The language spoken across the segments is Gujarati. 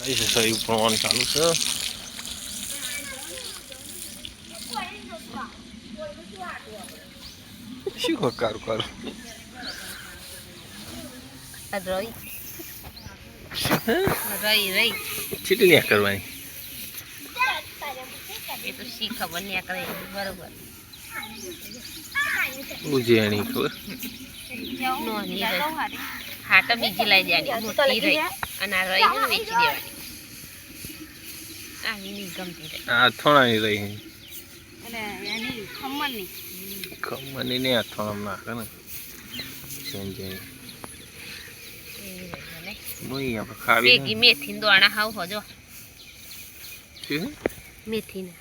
ऐसे सही प्रमाण चालू છે શું કરું કરું રઈ રઈ રઈ ચીટી નહીં કરવાની એ તો શી ખબર નહીં કરે બરોબર ઉજેણી ખબર નોની રઈ હા તો બીજી લઈ દેવાની મોટી રઈ અને આ રઈ ને વેચી દેવાની આની નહીં ગમતી રઈ આ થોડાની રહી અને એની ખમણની ખમણની ને આ થોડા નાખે ને સંજય મુઈ આપણે ખાવી ભેગી મેથી દોણા હાવ હોજો શું મેથી ને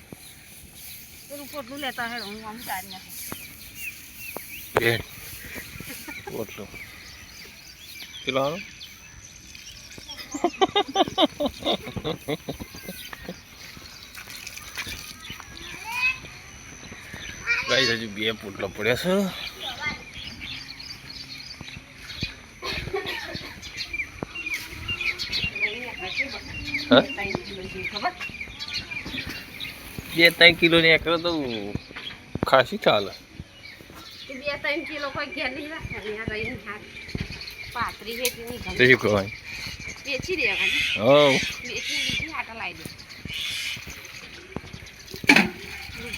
પેલું પોટલું લેતા હે હું આમ ચારી નાખું બે પોટલું કિલો ગાઈસ હજુ બે પોટલો પડ્યા છે બે 3 કિલો ની એકરો તો ખાસી ચાલે 2-3 કિલો કોઈ ઘેર નહીં રાખે આ રહીને હાથ પાતરી વેચી નહીં તો શું કહેવાય વેચી દેવાની હો વેચી બીજી આટા લાવી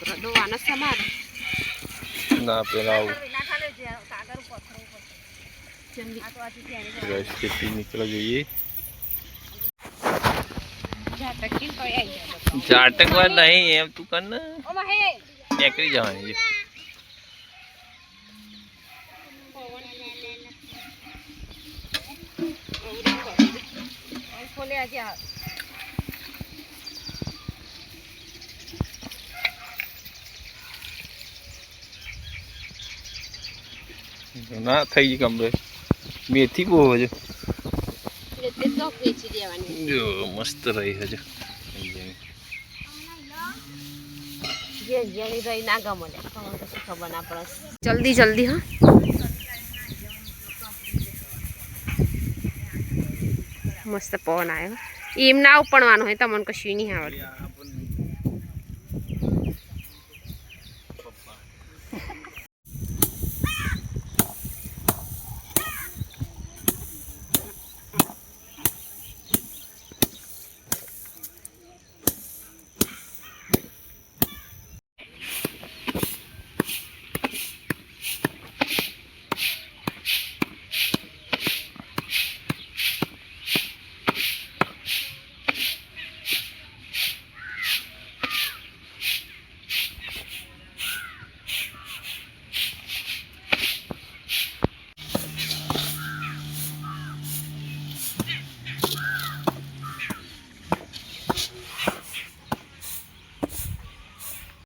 દે દોવાનો સમાર ના પેલા આવું નાખાલે જે કાગર પથરો ઉપર જલ્દી આ તો આથી ત્યાં ગેસ ખેતી નીકળવા જોઈએ જાટકી તો આવી જાય ઝાટકવા નહીં એમ તું કર ને ઓમાં હે નીકળી જવાની છે ખોલે આજે આ ના થઈ ગઈ કમ્પ્લીટ મેથી બહુ હજુ એટલે તો વેચી દેવાની જો મસ્ત રહી હજુ જે જેની રહી ના ગમે ખબર ના પડે જલ્દી જલ્દી હા મસ્ત પવન આવ્યો એમ ના ઉપડવાનું હોય તમને કશું નહીં આવડતું